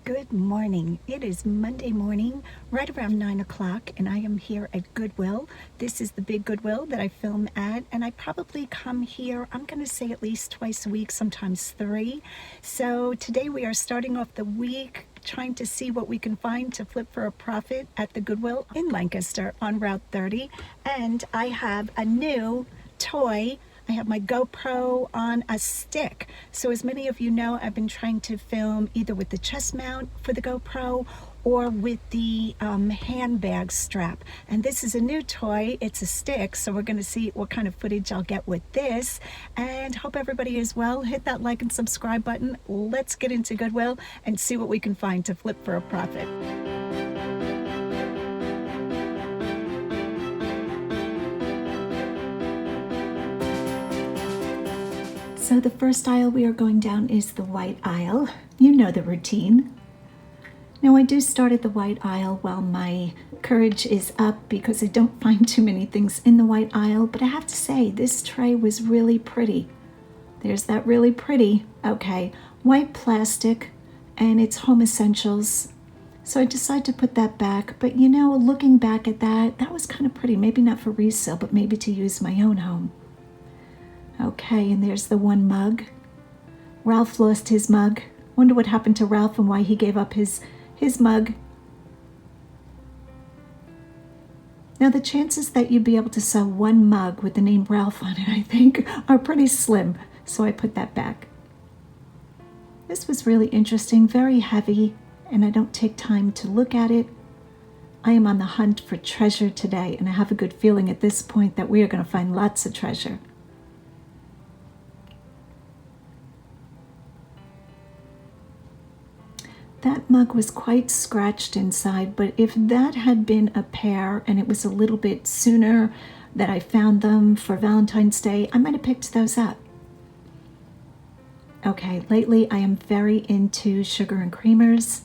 Good morning. It is Monday morning, right around 9 o'clock, and I am here at Goodwill. This is the big Goodwill that I film at, and I probably come here, I'm going to say at least twice a week, sometimes three. So today we are starting off the week trying to see what we can find to flip for a profit at the Goodwill in Lancaster on Route 30. And I have a new toy. I have my GoPro on a stick. So as many of you know, I've been trying to film either with the chest mount for the GoPro or with the handbag strap. And this is a new toy. It's a stick, so we're going to see what kind of footage I'll get with this. And hope everybody is well. Hit that like and subscribe button. Let's get into Goodwill and see what we can find to flip for a profit. So the first aisle we are going down is the white aisle. You know the routine. Now I do start at the white aisle while my courage is up because I don't find too many things in the white aisle, but I have to say this tray was really pretty. There's that really pretty, okay, white plastic, and it's home essentials. So I decided to put that back, but you know, looking back at that, that was kind of pretty. Maybe not for resale, but maybe to use my own home. Okay, and there's the one mug. Ralph lost his mug. Wonder what happened to Ralph and why he gave up his mug. Now the chances that you'd be able to sell one mug with the name Ralph on it, I think, are pretty slim. So I put that back. This was really interesting, very heavy, and I don't take time to look at it. I am on the hunt for treasure today, and I have a good feeling at this point that we are going to find lots of treasure. That mug was quite scratched inside, but if that had been a pair and it was a little bit sooner that I found them for Valentine's Day, I might have picked those up. Okay, lately I am very into sugar and creamers,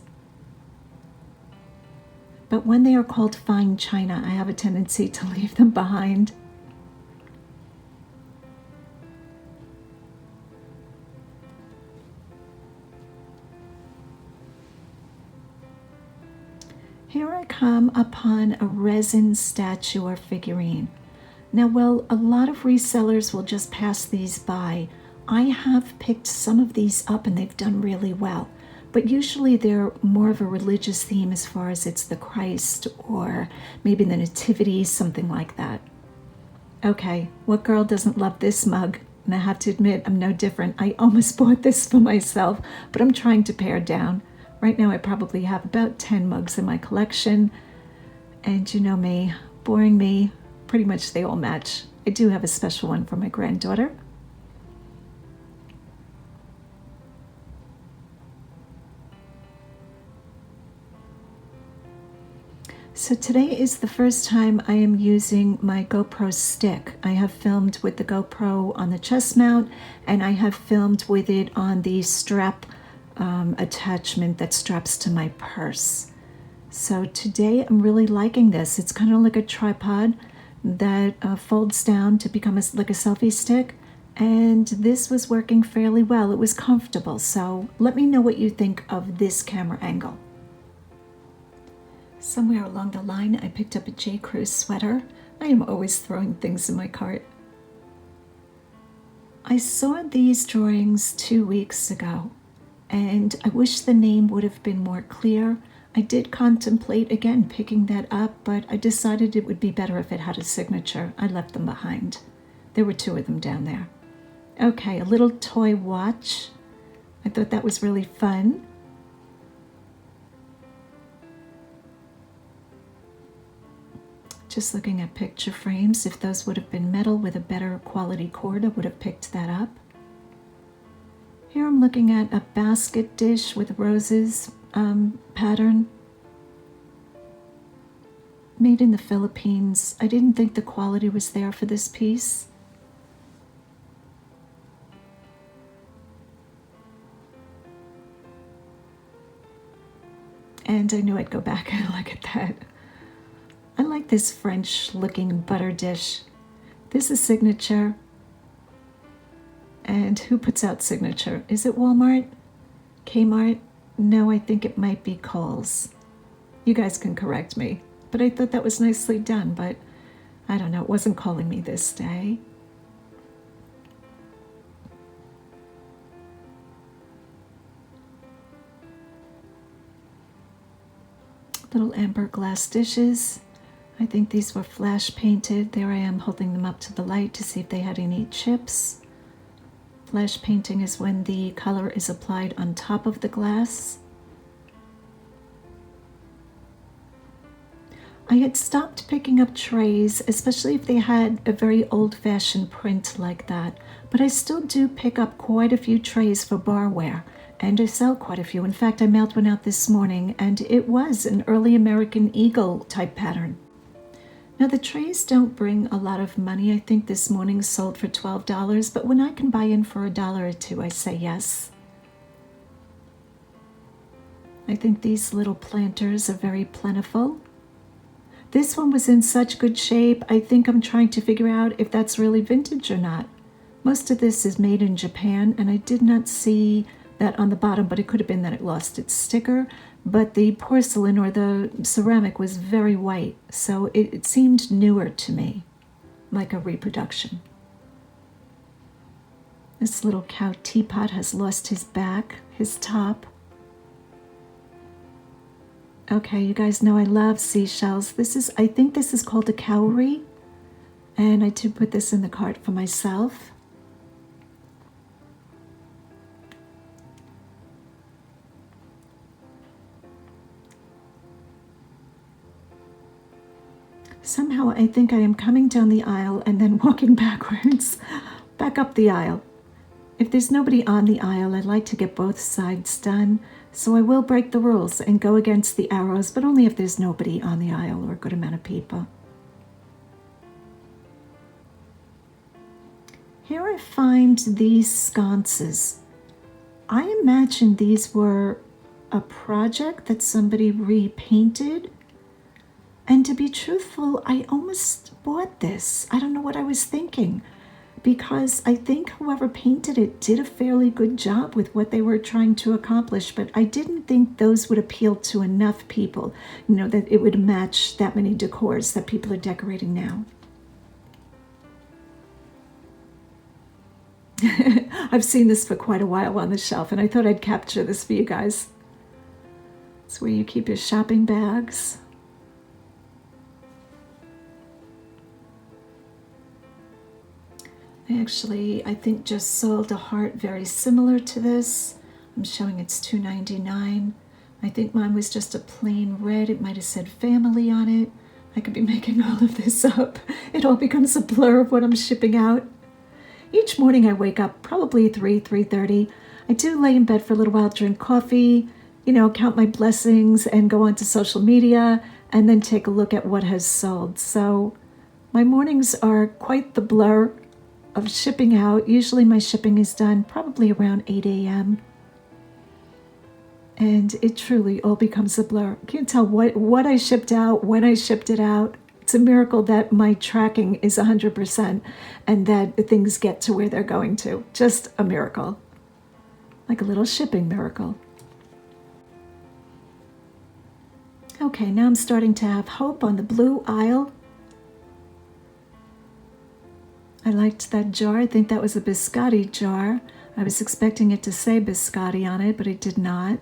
but when they are called fine china, I have a tendency to leave them behind. Here I come upon a resin statue or figurine. Now, well, a lot of resellers will just pass these by. I have picked some of these up and they've done really well, but usually they're more of a religious theme as far as it's the Christ or maybe the Nativity, something like that. Okay, what girl doesn't love this mug? And I have to admit, I'm no different. I almost bought this for myself, but I'm trying to pare down. Right now I probably have about 10 mugs in my collection, and you know me, boring me, pretty much they all match. I do have a special one for my granddaughter. So today is the first time I am using my GoPro stick. I have filmed with the GoPro on the chest mount, and I have filmed with it on the strap attachment that straps to my purse. So today I'm really liking this. It's kind of like a tripod that folds down to become like a selfie stick, and this was working fairly well. It was comfortable, so let me know what you think of this camera angle. Somewhere along the line I picked up a J. Crew sweater. I am always throwing things in my cart. I saw these drawings 2 weeks ago, and I wish the name would have been more clear. I did contemplate again picking that up, but I decided it would be better if it had a signature. I left them behind. There were 2 of them down there. Okay, a little toy watch. I thought that was really fun. Just looking at picture frames. If those would have been metal with a better quality cord, I would have picked that up. Here I'm looking at a basket dish with roses pattern. Made in the Philippines. I didn't think the quality was there for this piece. And I knew I'd go back and look at that. I like this French looking butter dish. This is signature. And who puts out signature? Is it Walmart? Kmart? No, I think it might be Cowl's. You guys can correct me. But I thought that was nicely done, but I don't know, it wasn't calling me this day. Little amber glass dishes. I think these were flash painted. There I am holding them up to the light to see if they had any chips. Flash painting is when the color is applied on top of the glass. I had stopped picking up trays, especially if they had a very old-fashioned print like that, but I still do pick up quite a few trays for barware, and I sell quite a few. In fact, I mailed one out this morning, and it was an early American Eagle type pattern. Now, the trays don't bring a lot of money. I think this morning sold for $12, but when I can buy in for $1 or $2, I say yes. I think these little planters are very plentiful. This one was in such good shape, I think I'm trying to figure out if that's really vintage or not. Most of this is made in Japan, and I did not see that on the bottom, but it could have been that it lost its sticker. But the porcelain or the ceramic was very white, so it seemed newer to me, like a reproduction. This little cow teapot has lost his back, his top. Okay, you guys know I love seashells. I think this is called a cowrie, and I did put this in the cart for myself. Somehow I think I am coming down the aisle and then walking backwards, back up the aisle. If there's nobody on the aisle, I'd like to get both sides done, so I will break the rules and go against the arrows, but only if there's nobody on the aisle or a good amount of people. Here I find these sconces. I imagine these were a project that somebody repainted. And to be truthful, I almost bought this. I don't know what I was thinking, because I think whoever painted it did a fairly good job with what they were trying to accomplish, but I didn't think those would appeal to enough people, that it would match that many decors that people are decorating now. I've seen this for quite a while on the shelf, and I thought I'd capture this for you guys. It's where you keep your shopping bags. I think just sold a heart very similar to this. I'm showing it's $2.99. I think mine was just a plain red. It might have said family on it. I could be making all of this up. It all becomes a blur of what I'm shipping out. Each morning I wake up probably 3:30. I do lay in bed for a little while, drink coffee, count my blessings and go onto social media and then take a look at what has sold. So my mornings are quite the blur of shipping out. Usually my shipping is done probably around 8 a.m. And it truly all becomes a blur. I can't tell what I shipped out, when I shipped it out. It's a miracle that my tracking is 100% and that things get to where they're going to. Just a miracle. Like a little shipping miracle. Okay, now I'm starting to have hope on the blue aisle. I liked that jar. I think that was a biscotti jar. I was expecting it to say biscotti on it, but it did not.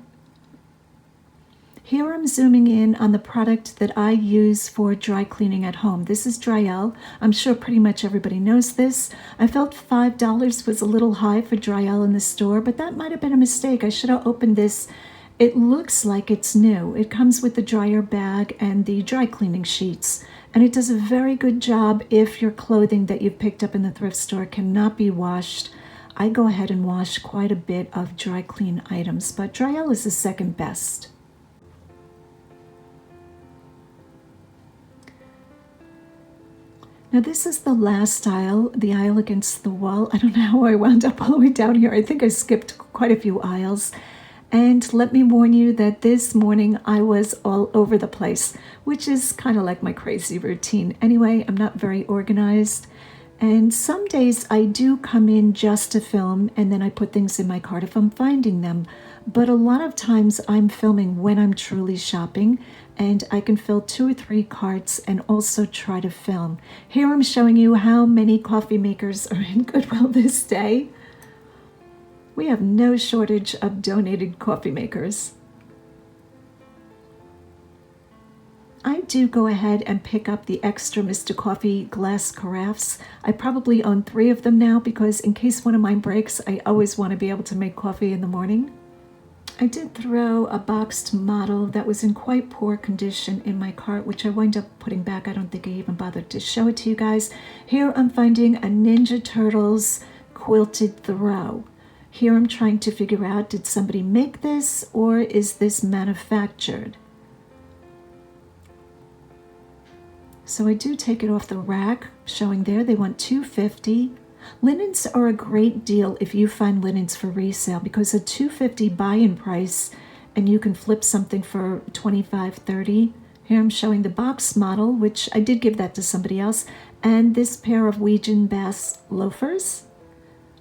Here I'm zooming in on the product that I use for dry cleaning at home. This is Dryel. I'm sure pretty much everybody knows this. I felt $5 was a little high for Dryel in the store, but that might have been a mistake. I should have opened this. It looks like it's new. It comes with the dryer bag and the dry cleaning sheets. And it does a very good job if your clothing that you've picked up in the thrift store cannot be washed. I go ahead and wash quite a bit of dry clean items, but Dryel is the second best. Now this is the last aisle, the aisle against the wall. I don't know how I wound up all the way down here. I think I skipped quite a few aisles. And let me warn you that this morning I was all over the place, which is kind of like my crazy routine. Anyway, I'm not very organized. And some days I do come in just to film and then I put things in my cart if I'm finding them. but a lot of times I'm filming when I'm truly shopping, and I can fill 2 or 3 carts and also try to film. Here I'm showing you how many coffee makers are in Goodwill this day. We have no shortage of donated coffee makers. I do go ahead and pick up the extra Mr. Coffee glass carafes. I probably own 3 of them now because in case one of mine breaks, I always want to be able to make coffee in the morning. I did throw a boxed model that was in quite poor condition in my cart, which I wound up putting back. I don't think I even bothered to show it to you guys. Here I'm finding a Ninja Turtles quilted throw. Here I'm trying to figure out, did somebody make this or is this manufactured? So I do take it off the rack, showing there they want $2.50. Linens are a great deal if you find linens for resale because a $2.50 buy-in price and you can flip something for $25, $30. Here I'm showing the box model, which I did give that to somebody else, and this pair of Ouija Bass loafers.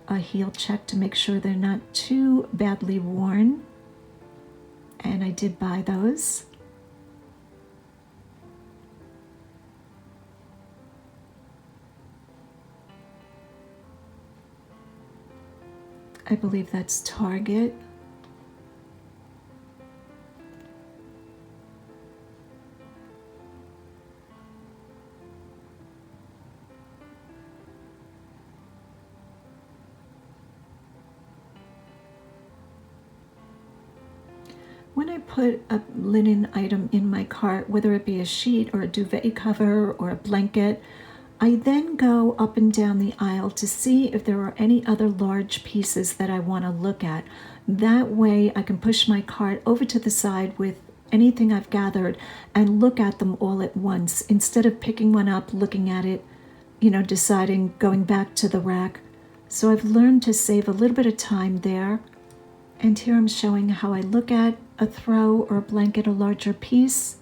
A heel check to make sure they're not too badly worn, and I did buy those. I believe that's Target. When I put a linen item in my cart, whether it be a sheet or a duvet cover or a blanket, I then go up and down the aisle to see if there are any other large pieces that I want to look at. That way I can push my cart over to the side with anything I've gathered and look at them all at once instead of picking one up, looking at it, deciding, going back to the rack. So I've learned to save a little bit of time there. And here I'm showing how I look at a throw or a blanket, a larger piece.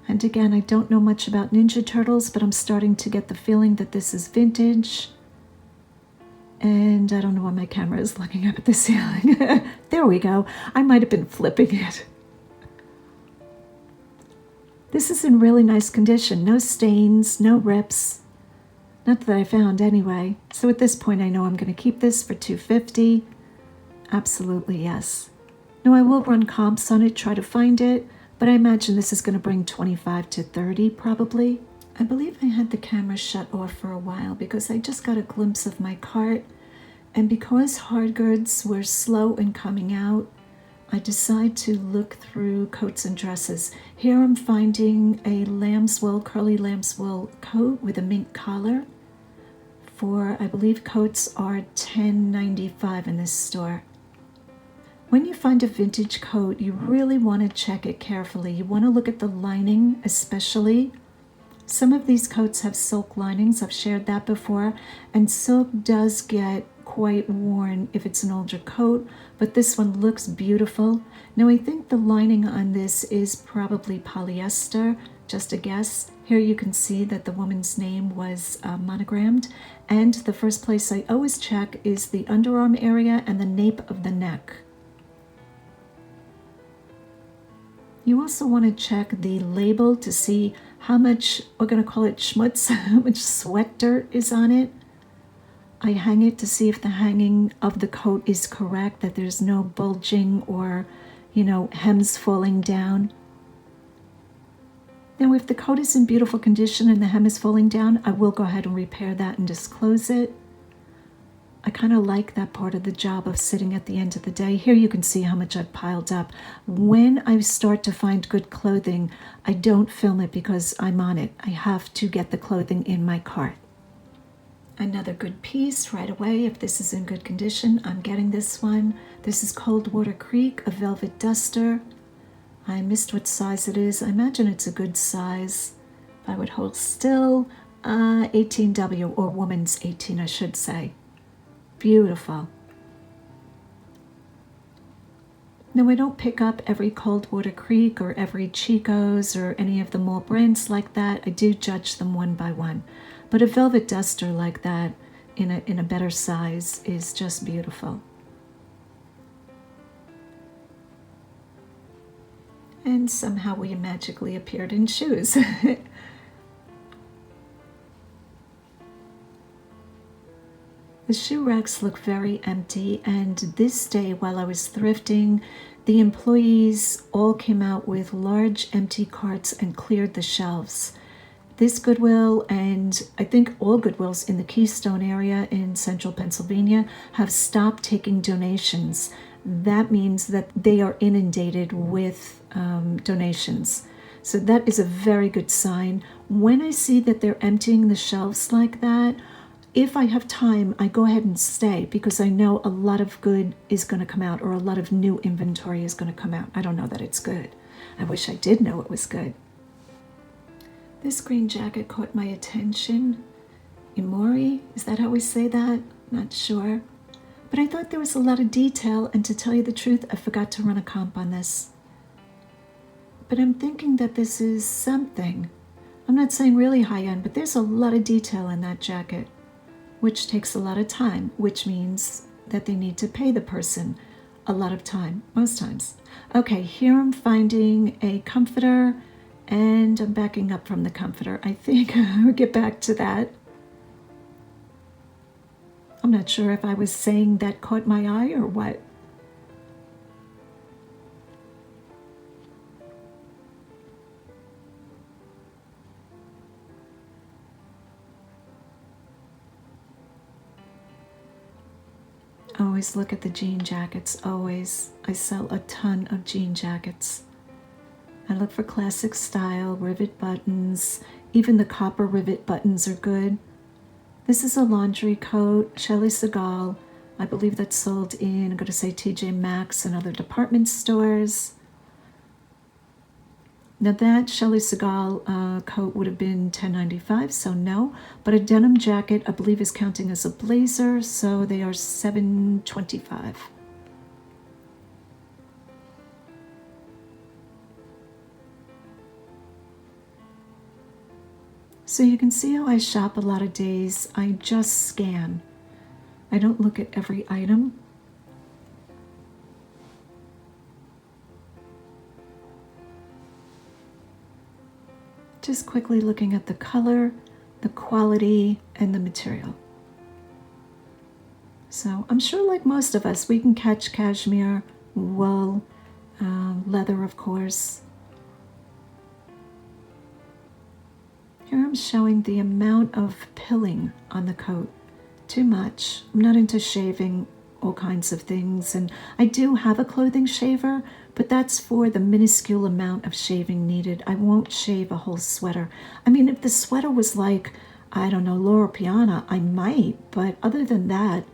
And again, I don't know much about Ninja Turtles, but I'm starting to get the feeling that this is vintage. And I don't know why my camera is looking up at the ceiling. There we go. I might have been flipping it. This is in really nice condition. No stains, no rips. Not that I found anyway. So at this point, I know I'm going to keep this for $2.50. Absolutely, yes. Now I will run comps on it, try to find it. But I imagine this is going to bring 25 to 30 probably. I believe I had the camera shut off for a while because I just got a glimpse of my cart. And because hard goods were slow in coming out, I decided to look through coats and dresses. Here I'm finding a lambswool, curly lambswool coat with a mink collar. For, I believe coats are $10.95 in this store. When you find a vintage coat, you really want to check it carefully. You want to look at the lining especially. Some of these coats have silk linings. I've shared that before. And silk does get quite worn if it's an older coat, but this one looks beautiful. Now I think the lining on this is probably polyester, just a guess. Here you can see that the woman's name was monogrammed. And the first place I always check is the underarm area and the nape of the neck. You also want to check the label to see how much, we're going to call it schmutz, how much sweat dirt is on it. I hang it to see if the hanging of the coat is correct, that there's no bulging or, hems falling down. Now, if the coat is in beautiful condition and the hem is falling down, I will go ahead and repair that and disclose it. I kind of like that part of the job of sitting at the end of the day. Here you can see how much I've piled up. When I start to find good clothing, I don't film it because I'm on it. I have to get the clothing in my cart. Another good piece right away. If this is in good condition, I'm getting this one. This is Coldwater Creek, a velvet duster. I missed what size it is. I imagine it's a good size. I would hold still 18W, or woman's 18, I should say. Beautiful. Now, I don't pick up every Coldwater Creek or every Chico's or any of the mall brands like that. I do judge them one by one. But a velvet duster like that in a better size is just beautiful. And somehow we magically appeared in shoes. The shoe racks look very empty, and this day while I was thrifting, the employees all came out with large empty carts and cleared the shelves. This Goodwill, and I think all Goodwills in the Keystone area in central Pennsylvania, have stopped taking donations. That means that they are inundated with donations. So that is a very good sign. When I see that they're emptying the shelves like that, if I have time, I go ahead and stay because I know a lot of good is going to come out, or a lot of new inventory is going to come out. I don't know that it's good. I wish I did know it was good. This green jacket caught my attention. Imori, is that how we say that? Not sure. But I thought there was a lot of detail, and to tell you the truth, I forgot to run a comp on this. But I'm thinking that this is something. I'm not saying really high end, but there's a lot of detail in that jacket, which takes a lot of time, which means that they need to pay the person a lot of time, most times. Okay, here I'm finding a comforter, and I'm backing up from the comforter. I think I'll get back to that. I'm not sure if I was saying that caught my eye or what. Always look at the jean jackets, always. I sell a ton of jean jackets. I look for classic style, rivet buttons. Even the copper rivet buttons are good. This is a laundry coat, Shelley Segal. I believe that's sold in, I'm going to say TJ Maxx and other department stores. Now that Shelley Segal coat would have been $10.95, so no. But a denim jacket, I believe, is counting as a blazer, so they are $7.25. So you can see how I shop a lot of days. I just scan. I don't look at every item. Just quickly looking at the color, the quality, and the material. So I'm sure, like most of us, we can catch cashmere, wool, leather, of course. Here I'm showing the amount of pilling on the coat. Too much. I'm not into shaving all kinds of things, and I do have a clothing shaver, but that's for the minuscule amount of shaving needed. I won't shave a whole sweater. I mean, if the sweater was like, I don't know, Loro Piana, I might, but other than that,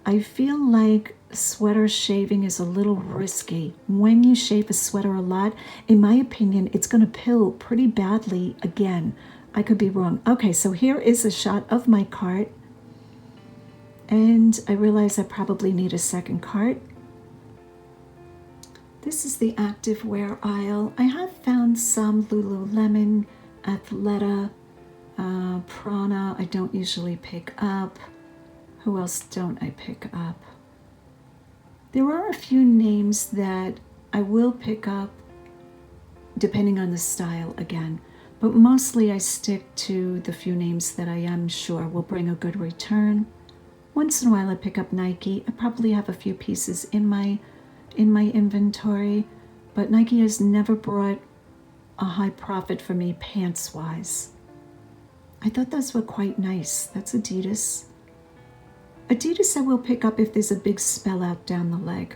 I feel like sweater shaving is a little risky. When you shave a sweater a lot, in my opinion, it's going to pill pretty badly again. I could be wrong. Okay, so here is a shot of my cart. And I realize I probably need a second cart. This is the activewear aisle. I have found some Lululemon, Athleta, Prana. I don't usually pick up. Who else don't I pick up? There are a few names that I will pick up depending on the style again. But mostly I stick to the few names that I am sure will bring a good return. Once in a while I pick up Nike. I probably have a few pieces in my inventory, but Nike has never brought a high profit for me pants-wise. I thought those were quite nice. That's Adidas. Adidas I will pick up if there's a big spell out down the leg.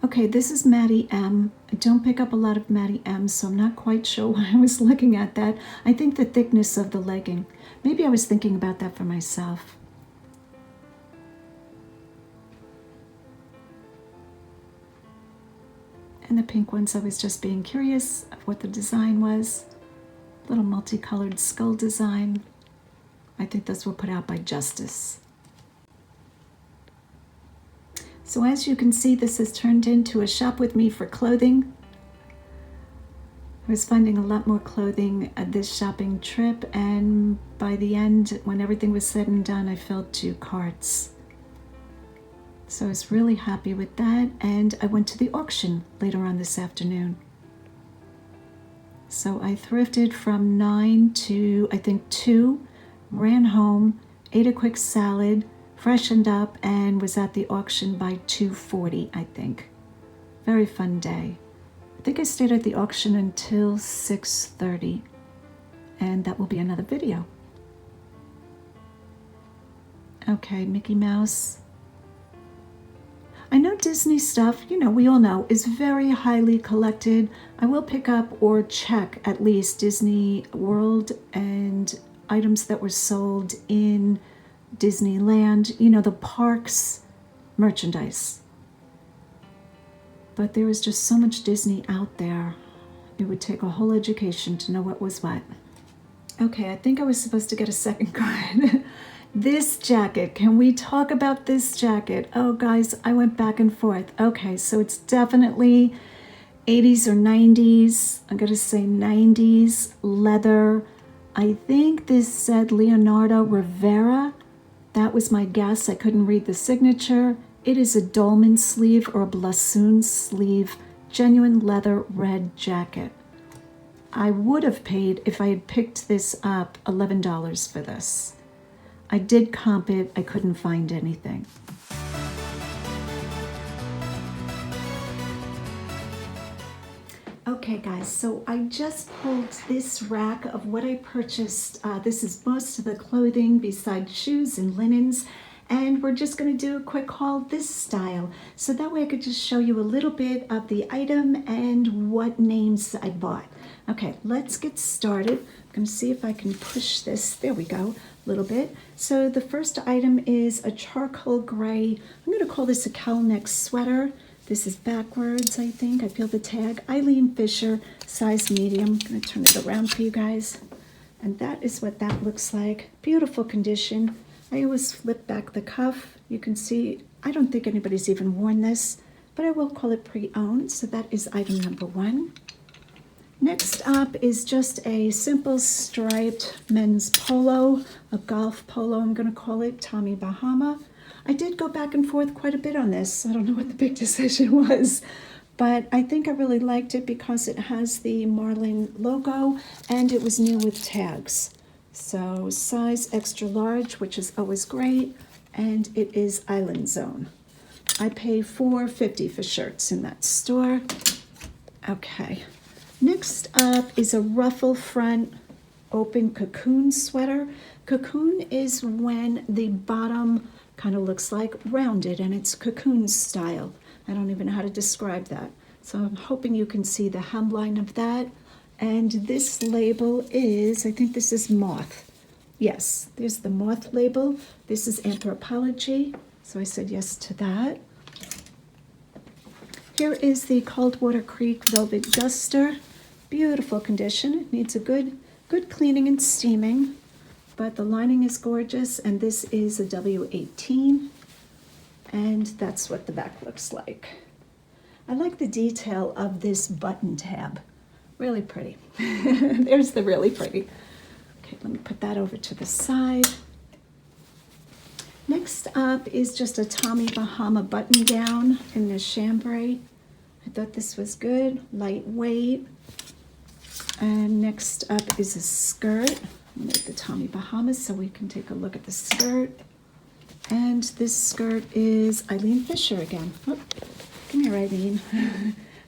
Okay, this is Maddie M. I don't pick up a lot of Maddie M, so I'm not quite sure why I was looking at that. I think the thickness of the legging. Maybe I was thinking about that for myself. And the pink ones, I was just being curious of what the design was. Little multicolored skull design. I think those were put out by Justice. So as you can see, this has turned into a shop with me for clothing. I was finding a lot more clothing at this shopping trip, and by the end, when everything was said and done, I filled 2 carts. So I was really happy with that, and I went to the auction later on this afternoon. So I thrifted from 9 to, I think, 2, ran home, ate a quick salad, freshened up, and was at the auction by 2:40, I think. Very fun day. I think I stayed at the auction until 6:30, and that will be another video. Okay, Mickey Mouse. I know Disney stuff, you know, we all know, is very highly collected. I will pick up or check at least Disney World and items that were sold in Disneyland, you know, the parks merchandise. But there is just so much Disney out there. It would take a whole education to know what was what. Okay, I think I was supposed to get a second card. This jacket, can we talk about this jacket? Oh guys, I went back and forth. Okay, so it's definitely 80s or 90s. I'm gonna say 90s leather. I think this said Leonardo Rivera. That was my guess. I couldn't read the signature. It is a dolman sleeve or a blassoon sleeve, genuine leather red jacket. I would have paid, if I had picked this up, $11 for this. I did comp it, I couldn't find anything. Okay guys, so I just pulled this rack of what I purchased. This is most of the clothing besides shoes and linens, and we're just going to do a quick haul this style. So that way I could just show you a little bit of the item and what names I bought. Okay, let's get started. I'm going to see if I can push this. There we go. Little bit. So the first item is a charcoal gray. I'm going to call this a cowl neck sweater. This is backwards, I think. I feel the tag. Eileen Fisher, size medium. I'm going to turn it around for you guys. And that is what that looks like. Beautiful condition. I always flip back the cuff. You can see, I don't think anybody's even worn this, but I will call it pre-owned. So that is item number 1. Next up is just a simple striped men's polo, a golf polo, I'm going to call it, Tommy Bahama. I did go back and forth quite a bit on this. I don't know what the big decision was, but I think I really liked it because it has the Marlin logo and it was new with tags. So size extra large, which is always great, and it is Island Zone. I pay $4.50 for shirts in that store. Okay. Next up is a ruffle front open cocoon sweater. Cocoon is when the bottom kind of looks like rounded and it's cocoon style. I don't even know how to describe that. So I'm hoping you can see the hemline of that. And this label is, I think this is moth. Yes, there's the moth label. This is Anthropology. So I said yes to that. Here is the Coldwater Creek Velvet Duster. Beautiful condition. It needs a good cleaning and steaming, but the lining is gorgeous, and this is a W18, and that's what the back looks like. I like the detail of this button tab. Really pretty. There's the really pretty. Okay, let me put that over to the side. Next up is just a Tommy Bahama button down in the chambray. I thought this was good, lightweight. And next up is a skirt. I'll make the Tommy Bahamas so we can take a look at the skirt. And this skirt is Eileen Fisher again. Oh, come here, Eileen.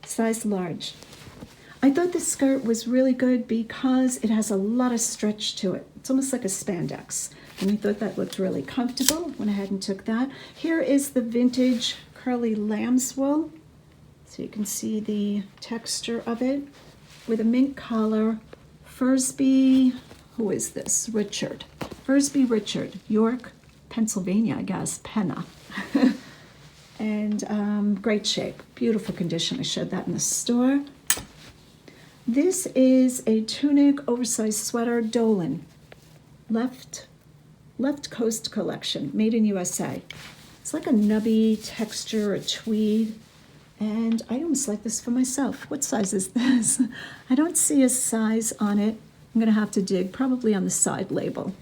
Size large. I thought this skirt was really good because it has a lot of stretch to it. It's almost like a spandex. And I thought that looked really comfortable. Went ahead and took that. Here is the vintage curly lamb's wool. So you can see the texture of it. With a mint collar, Fursby, who is this? Richard. Fursby Richard, York, Pennsylvania, I guess, Penna. And great shape, beautiful condition. I showed that in the store. This is a tunic oversized sweater, Dolan, left coast collection, made in USA. It's like a nubby texture, a tweed. And I almost like this for myself. What size is this? I don't see a size on it. I'm gonna have to dig, probably on the side label.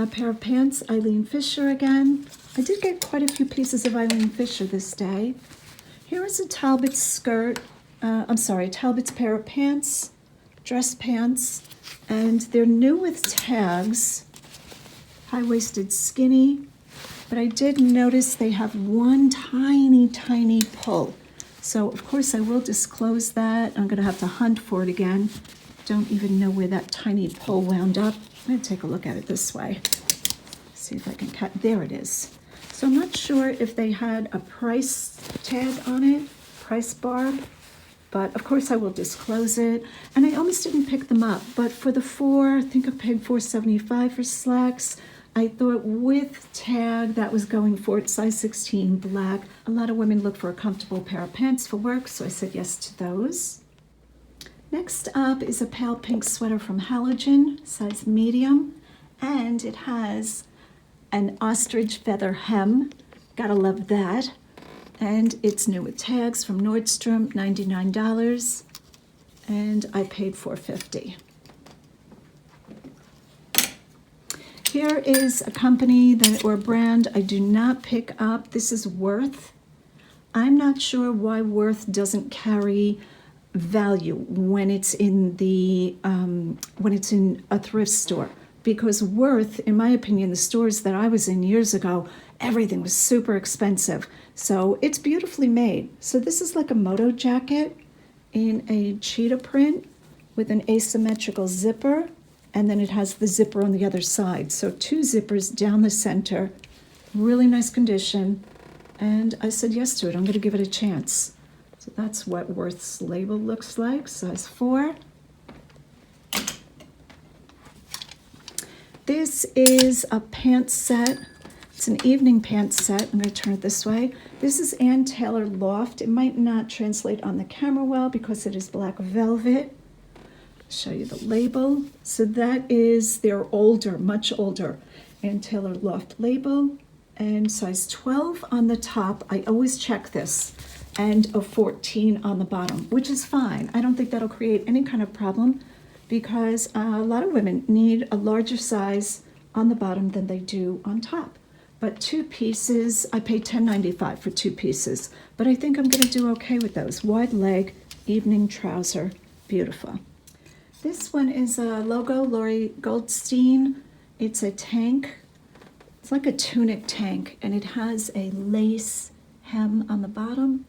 pair of pants, Eileen Fisher again. I did get quite a few pieces of Eileen Fisher this day. Here is a Talbot skirt, Talbot's pair of pants, dress pants, and they're new with tags, high-waisted skinny, but I did notice they have one tiny, tiny pull. So of course I will disclose that. I'm gonna have to hunt for it again. Don't even know where that tiny pull wound up. I'm gonna take a look at it this way. See if I can cut, there it is. So I'm not sure if they had a price tag on it, price bar, but of course I will disclose it. And I almost didn't pick them up, but for the four, I think I paid $4.75 for slacks. I thought with tag that was going for it, size 16 black. A lot of women look for a comfortable pair of pants for work, so I said yes to those. Next up is a pale pink sweater from Halogen, size medium, and it has an ostrich feather hem. Gotta love that. And it's new with tags from Nordstrom, $99, and I paid $4.50. Here is a company or a brand I do not pick up. This is Worth. I'm not sure why Worth doesn't carry value when it's in a thrift store, because Worth, in my opinion, the stores that I was in years ago, everything was super expensive. So it's beautifully made. So this is like a moto jacket in a cheetah print with an asymmetrical zipper, and then it has the zipper on the other side. So two zippers down the center, really nice condition. And I said yes to it. I'm gonna give it a chance. So that's what Worth's label looks like, size 4. This is a pant set. It's an evening pant set. I'm going to turn it this way. This is Taylor Loft. It might not translate on the camera well because it is black velvet. I'll show you the label. So that is their older, much older Taylor Loft label, and size 12 on the top. I always check this, and a 14 on the bottom, which is fine. I don't think that'll create any kind of problem because a lot of women need a larger size on the bottom than they do on top. But 2 pieces, I paid $10.95 for 2 pieces, but I think I'm gonna do okay with those. Wide leg, evening trouser, beautiful. This one is a logo, Lori Goldstein. It's a tank. It's like a tunic tank, and it has a lace hem on the bottom,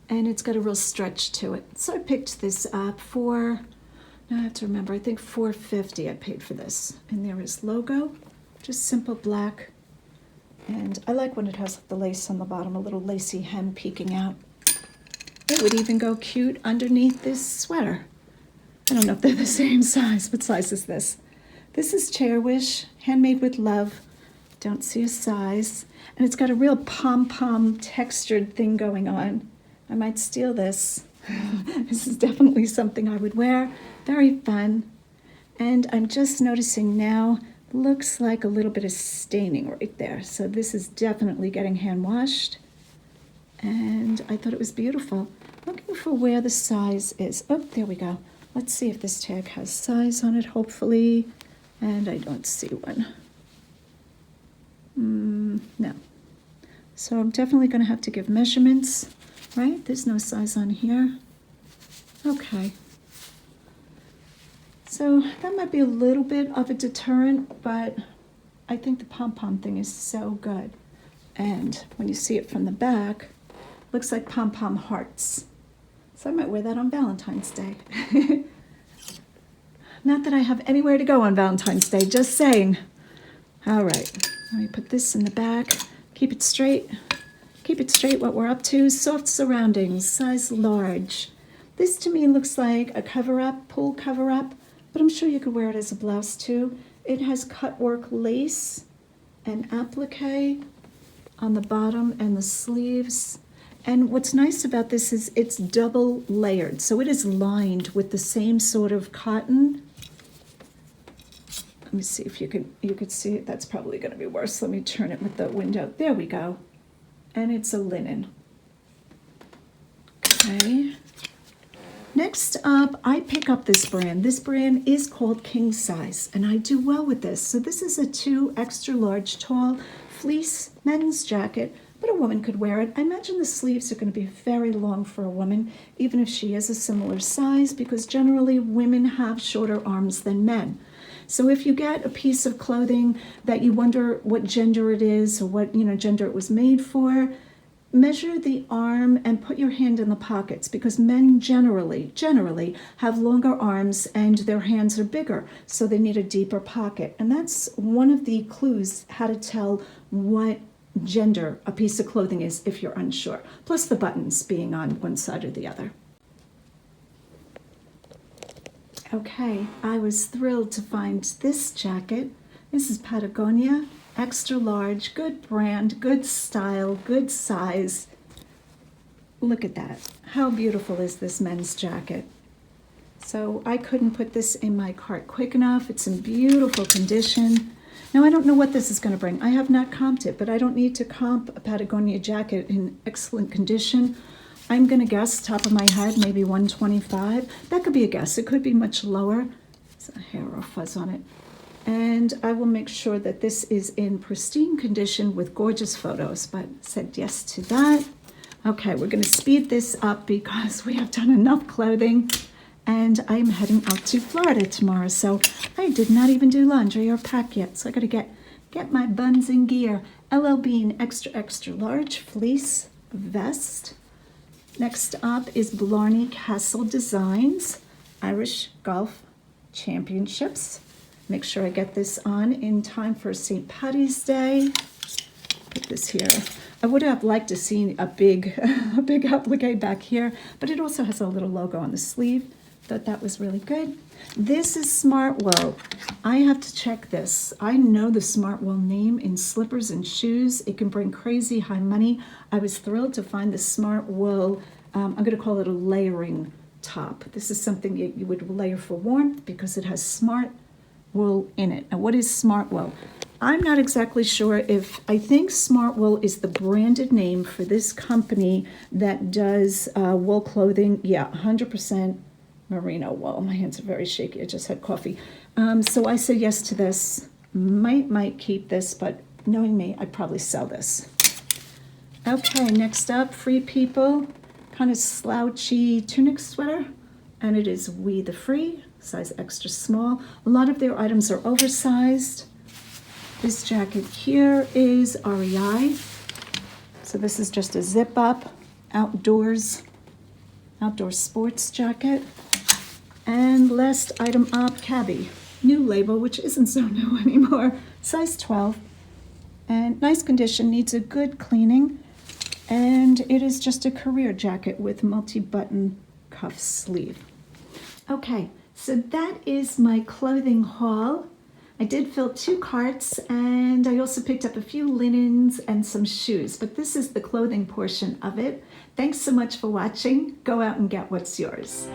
and it's got a real stretch to it. So I picked this up for, now I have to remember, I think $4.50 I paid for this. And there is logo, just simple black. And I like when it has the lace on the bottom, a little lacy hem peeking out. It would even go cute underneath this sweater. I don't know if they're the same size. What size is this? This is Chairwish, handmade with love. Don't see a size. And it's got a real pom-pom textured thing going on. I might steal this. This is definitely something I would wear. Very fun. And I'm just noticing now, looks like a little bit of staining right there. So this is definitely getting hand washed. And I thought it was beautiful. Looking for where the size is. Oh, there we go. Let's see if this tag has size on it, hopefully. And I don't see one. No. So I'm definitely going to have to give measurements, right? There's no size on here. Okay. So that might be a little bit of a deterrent, but I think the pom-pom thing is so good. And when you see it from the back, looks like pom-pom hearts. So I might wear that on Valentine's Day. Not that I have anywhere to go on Valentine's Day, just saying. All right, let me put this in the back. Keep it straight. Keep it straight what we're up to. Soft surroundings, size large. This to me looks like a cover-up, pull cover-up, but I'm sure you could wear it as a blouse too. It has cutwork lace and applique on the bottom and the sleeves. And what's nice about this is it's double layered, so it is lined with the same sort of cotton. Let me see if you could see it. That's probably going to be worse. Let me turn it with the window. There we go. And it's a linen. Okay. Next up, I pick up this brand. This brand is called King Size, and I do well with this. So this is a 2 extra large tall fleece men's jacket, but a woman could wear it. I imagine the sleeves are going to be very long for a woman, even if she is a similar size, because generally women have shorter arms than men. So if you get a piece of clothing that you wonder what gender it is or what gender it was made for, measure the arm and put your hand in the pockets, because men generally have longer arms and their hands are bigger, so they need a deeper pocket. And that's one of the clues how to tell what gender a piece of clothing is if you're unsure, plus the buttons being on one side or the other. Okay, I was thrilled to find this jacket. This is Patagonia, extra large, good brand, good style, good size. Look at that. How beautiful is this men's jacket? So I couldn't put this in my cart quick enough. It's in beautiful condition. Now I don't know what this is going to bring. I have not comped it, but I don't need to comp a Patagonia jacket in excellent condition. I'm going to guess, top of my head, maybe 125. That could be a guess. It could be much lower. There's a hair or fuzz on it. And I will make sure that this is in pristine condition with gorgeous photos, but said yes to that. Okay, we're going to speed this up because we have done enough clothing, and I'm heading out to Florida tomorrow, so I did not even do laundry or pack yet, so I got to get my buns in gear. LL Bean extra large fleece vest. Next up is Blarney Castle Designs Irish Golf Championships. Make sure I get this on in time for St. Patty's Day. Put this here. I would have liked to see a big applique back here, but it also has a little logo on the sleeve. Thought that was really good. This is Smartwool. I have to check this. I know the Smartwool name in slippers and shoes. It can bring crazy high money. I was thrilled to find the Smartwool, I'm going to call it a layering top. This is something you would layer for warmth because it has Smartwool in it. Now, what is Smartwool? I'm not exactly sure I think Smartwool is the branded name for this company that does wool clothing. Yeah, 100% merino wool. My hands are very shaky. I just had coffee. So I said yes to this. Might keep this, but knowing me, I'd probably sell this. Okay, next up, Free People, kind of slouchy tunic sweater, and it is We the Free, size extra small. A lot of their items are oversized. This jacket here is REI. So this is just a zip up outdoor sports jacket. And last item up, Cabby, new label, which isn't so new anymore, size 12. And nice condition, needs a good cleaning. And it is just a career jacket with multi-button cuff sleeve. Okay, so that is my clothing haul. I did fill 2 carts, and I also picked up a few linens and some shoes, but this is the clothing portion of it. Thanks so much for watching. Go out and get what's yours.